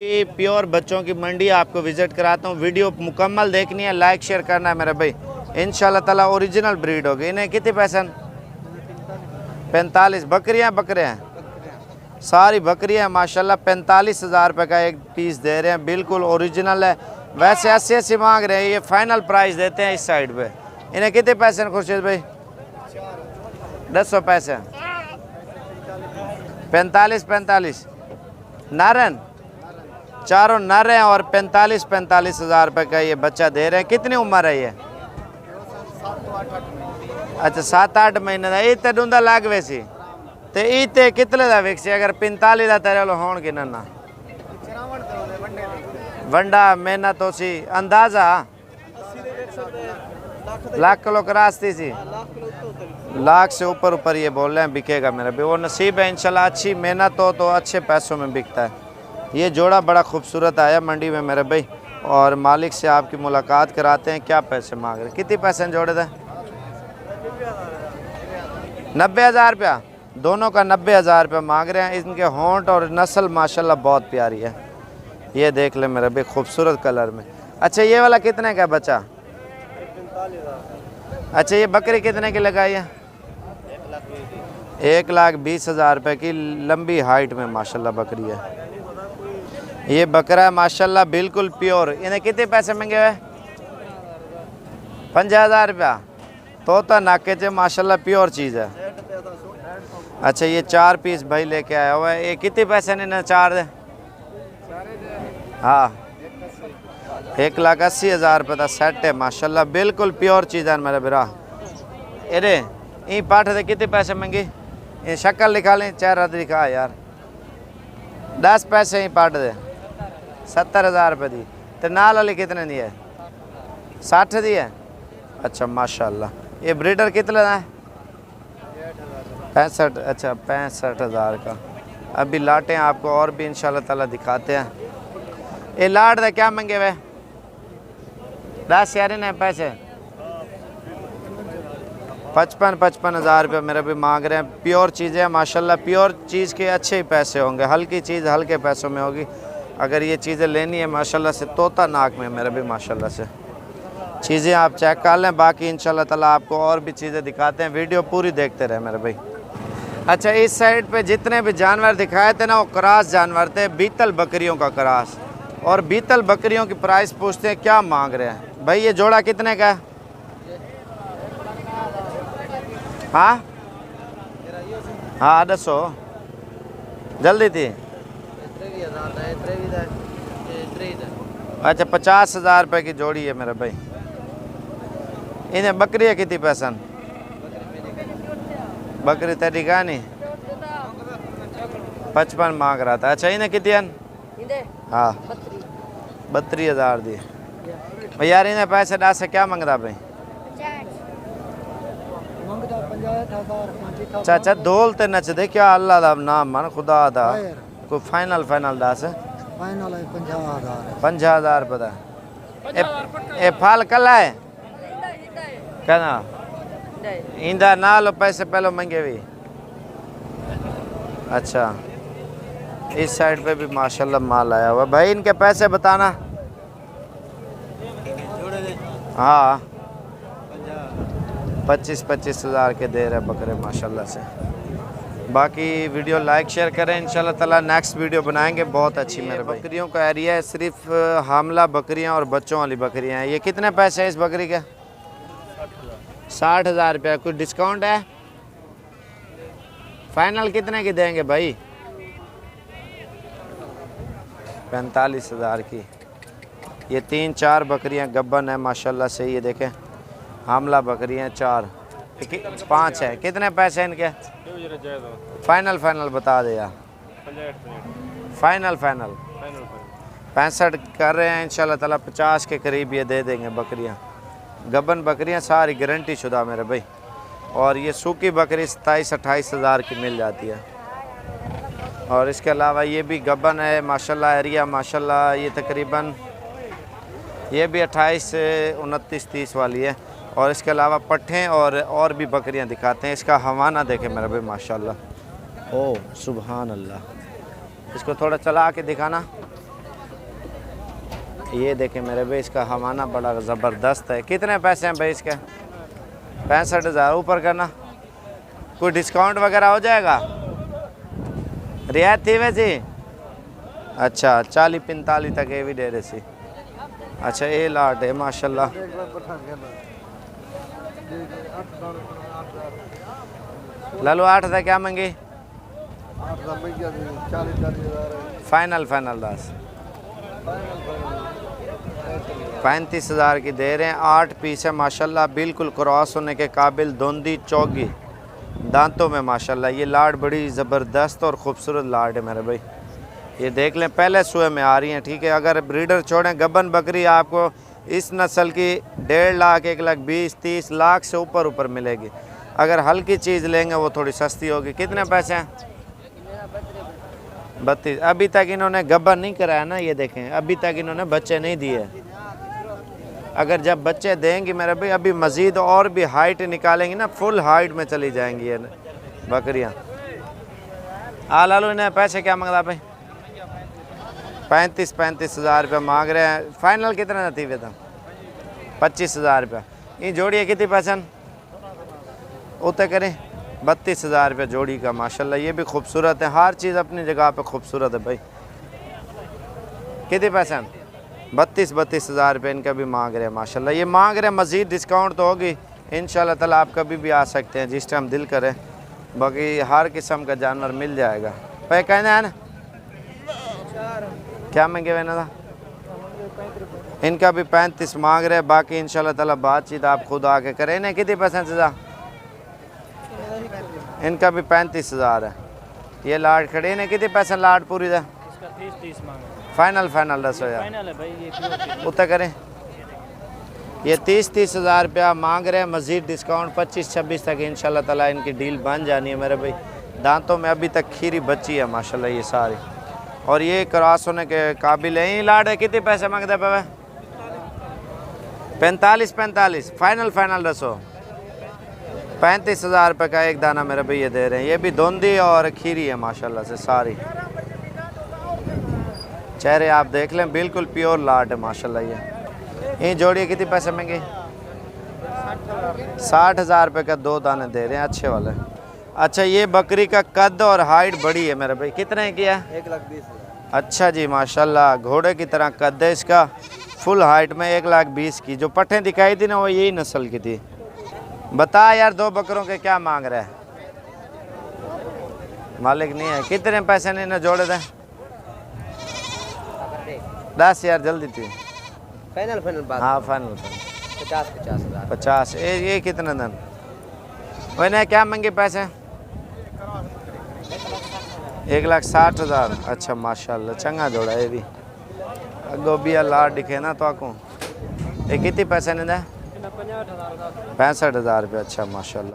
ये प्योर बच्चों की मंडी आपको विज़िट कराता हूँ। वीडियो मुकम्मल देखनी है, लाइक शेयर करना है मेरे भाई। इंशाल्लाह ताला ओरिजिनल ब्रीड होगी। इन्हें कितने पैसे? 45 बकरियाँ सारी बकरियाँ माशाल्लाह 45,000 रुपये का एक पीस दे रहे हैं, बिल्कुल ओरिजिनल है। वैसे 80 मांग रहे हैं, ये फाइनल प्राइस देते हैं इस साइड पे। इन्हें कितने पैसे खुर्शीद भाई? 10 पैसे 45 नारन चारों नर हैं और 45,000 रुपये का ये बच्चा दे रहे हैं। कितनी उम्र है ये? अच्छा 7-8 महीने का। इतने डूंदा लाग वैसी तो इतने कितने का विकसी? अगर 45 का तेरे लो होन कि ना वंडा मेहनत हो सी अंदाजा लाख किलो करास्ती सी, लाख से ऊपर ये बोल रहे हैं बिकेगा मेरा भी। वो नसीब है इंशाल्लाह, अच्छी मेहनत हो तो अच्छे पैसों में बिकता है। ये जोड़ा बड़ा खूबसूरत आया मंडी में मेरे भाई, और मालिक से आपकी मुलाकात कराते हैं। क्या पैसे मांग रहे? कितने पैसे जोड़े थे? 90,000 रुपया दोनों का। 90,000 रुपया मांग रहे हैं। इनके होंठ और नस्ल माशाल्लाह बहुत प्यारी है। ये देख ले मेरे भाई, खूबसूरत कलर में। अच्छा ये वाला कितने का बचा? 45,000। अच्छा ये बकरी कितने की लगाई है? 1,20,000 रुपये की। लंबी हाइट में माशाल्लाह बकरी है। ये बकरा माशाल्लाह बिल्कुल प्योर। इन्हें कितने पैसे मांगे हुए? 50,000 रुपया। तोता नाके से माशाल्लाह प्योर चीज़ है। अच्छा ये 4 पीस भाई लेके आया हुआ है। ये कितने पैसे ने? 4 दे? हाँ 1,80,000 रुपये का सेट है माशाल्लाह, बिल्कुल प्योर चीज़ है मेरा बिरा। अरे ये पाठ दे कितने पैसे मांगे? ये शक्ल लिखा लें, चेहरा दिखा यार। 10 पैसे ही पाठ दे। 70,000 रुपये दी। तो नाल वाली कितने दी है? 60 दी है। अच्छा माशाल्लाह। ये ब्रीडर कितना है? 65। अच्छा 65,000 का। अभी लाटें आपको और भी इंशाल्लाह ताला दिखाते हैं। ये लाट दे क्या मांगे वे? 10 यार ने पैसे 55,000 रुपये मेरे भी मांग रहे हैं। प्योर चीज़ें माशाल्लाह, प्योर चीज़ के अच्छे ही पैसे होंगे। हल्की चीज़ हल्के पैसों में होगी। अगर ये चीज़ें लेनी है माशाल्लाह से, तोता नाक में मेरे भी माशाल्लाह से चीज़ें आप चेक कर लें। बाकी इंशाल्लाह ताला आपको और भी चीज़ें दिखाते हैं। वीडियो पूरी देखते रहे मेरे भाई। अच्छा इस साइड पे जितने भी जानवर दिखाए थे ना, वो क्रॉस जानवर थे, बीतल बकरियों का क्रॉस। और बीतल बकरियों की प्राइस पूछते हैं क्या मांग रहे हैं भाई। ये जोड़ा कितने का है? हाँ हाँ 200 जल्दी थी। अच्छा 50,000 रुपये की जोड़ी है मेरा भाई। इन्हें बकरी है कितनी पैसा? बकरी तेरी का नहीं 55 मांग रहा था। अच्छा इन्हें कितनी? हाँ 32,000 दी भाई। यार इन्हें पैसे डाल से क्या मांगता भाई? चाचा डोलते नच दे क्या अल्लाह दा नाम मन खुदा दा। कोई फाइनल डास? 50,000 रुपये का। ए फाल कल है क्या ना? इंदा ना लो पैसे पहले मंगे भी। अच्छा इस साइड पे भी माशाल्लाह माल आया हुआ भाई। इनके पैसे बताना। हाँ 25,000 के दे रहे बकरे माशाल्लाह से। बाकी वीडियो लाइक शेयर करें। इंशाल्लाह ताला नेक्स्ट वीडियो बनाएंगे बहुत अच्छी। मेरे बकरियों का एरिया है, सिर्फ हामला बकरियां और बच्चों वाली बकरियां हैं। ये कितने पैसे हैं इस बकरी के? 60,000 रुपया। कुछ डिस्काउंट है? फाइनल कितने की देंगे भाई? 45,000 की। ये 3-4 बकरियां गब्बन है माशाल्लाह से। ये देखें हामला बकरियां 4 5 है। कितने पैसे इनके? फाइनल बता दे यार। फाइनल 65 कर रहे हैं इंशाल्लाह ताला। 50 के करीब ये दे देंगे बकरियां। गब्बन बकरियां सारी गारंटी शुदा मेरे भाई। और ये सूखी बकरी 27-28,000 की मिल जाती है। और इसके अलावा ये भी गब्बन है माशाल्लाह। एरिया माशाल्लाह ये तकरीबन ये भी 28 से 29-30 वाली है। और इसके अलावा पट्ठे और भी बकरियां दिखाते हैं। इसका हवाना देखें मेरा भाई माशाल्लाह। ओ सुभान अल्लाह। इसको थोड़ा चला के दिखाना। ये देखें मेरे भाई, इसका हवाना बड़ा ज़बरदस्त है। कितने पैसे हैं भाई इसके? 65,000। ऊपर करना, कोई डिस्काउंट वगैरह हो जाएगा? रियायत थी वैसे? अच्छा 40-45 तक ये भी दे रहे सी। अच्छा ये लाट है माशाल्लाह। लालू 8 था क्या मंगी? फाइनल 10 35,000 की दे रहे हैं। 8 पीस है माशाल्लाह, बिल्कुल क्रॉस होने के काबिल, धुंधी चौगी दांतों में माशाल्लाह। ये लाट बड़ी ज़बरदस्त और ख़ूबसूरत लाट है मेरे भाई। ये देख लें, पहले सुए में आ रही हैं, ठीक है। अगर ब्रीडर छोड़ें गब्बन बकरी आपको इस नस्ल की 1.5 लाख 1,20,30 लाख से ऊपर मिलेगी। अगर हल्की चीज़ लेंगे वो थोड़ी सस्ती होगी। कितने पैसे हैं? 32। अभी तक इन्होंने गब्बन नहीं कराया ना, ये देखें अभी तक इन्होंने बच्चे नहीं दिए। अगर जब बच्चे देंगी मेरे भाई, अभी मज़ीद और भी हाइट निकालेंगी ना, फुल हाइट में चली जाएंगी ये बकरियाँ। लालू इन्हें पैसे क्या मांगता भाई? 35,000 रुपये मांग रहे हैं। फाइनल कितना थी वे? 25,000 रुपये। ये जोड़ी है कितनी पैसे उतने करें? 32,000 रुपये जोड़ी का माशाल्लाह। ये भी खूबसूरत है, हर चीज़ अपनी जगह पे खूबसूरत है भाई। कितने पैसे? 32,000 रुपये इनका भी मांग रहे हैं माशाल्लाह। ये मांग रहे हैं, मज़ीद डिस्काउंट तो होगी इंशाल्लाह ताला। आप कभी भी आ सकते हैं जिस टाइम दिल करे, बाकी हर किस्म का जानवर मिल जाएगा। भाई कहना है ना, क्या मांगे हुए ना? इनका भी 35 मांग रहे हैं। बाकी इंशाल्लाह ताला बातचीत आप खुद आके करें। इन्हें कितनी पैसे से? इनका भी 35,000 है। ये लाट खड़ी, इन्हें कितने पैसे लाट पूरी है? इसका 30 मांगा। फाइनल 10,000 फाइनल है भाई, ये उतना करें। ये 30,000 रुपया मांग रहे हैं, मज़ीद डिस्काउंट 25-26 तक इंशाल्लाह ताला इनकी डील बन जानी है मेरे भाई। दांतों में अभी तक खीरी बची है माशाल्लाह ये सारी, और ये क्रॉस होने के काबिल है। ये लाट है, कितने पैसे मांगते पे? 45। फाइनल 10 35,000 रुपये का एक दाना मेरे भैया दे रहे हैं। ये भी धुंधी और खीरी है माशाल्लाह से सारी। चेहरे आप देख लें, बिल्कुल प्योर लाट है माशाल्लाह। ये जोड़ी कितने पैसे महंगे? 60,000 रुपये का 2 दाने दे रहे हैं, अच्छे वाले। अच्छा ये बकरी का कद और हाइट बड़ी है मेरे भाई। कितने की है? 1,20,000। अच्छा जी माशाल्लाह, घोड़े की तरह कद है इसका, फुल हाइट में 1,20,000 की। जो पट्टें दिखाई थी ना वो यही नस्ल की थी। बता यार 2 बकरों के क्या मांग रहा है? मालिक नहीं है। कितने पैसे ने इन्हें जोड़े थे? 10 यार जल्दी थी। फाइनल बात। हाँ फाइनल 50। ये कितने दिन? वही क्या मांगे पैसे? 1,60,000। अच्छा माशाल्लाह, चंगा जोड़ा ये भी। गोबिया लाट दिखे ना तो आपको। ये कितने पैसे ने? 65,000 रुपये। अच्छा माशाल्लाह।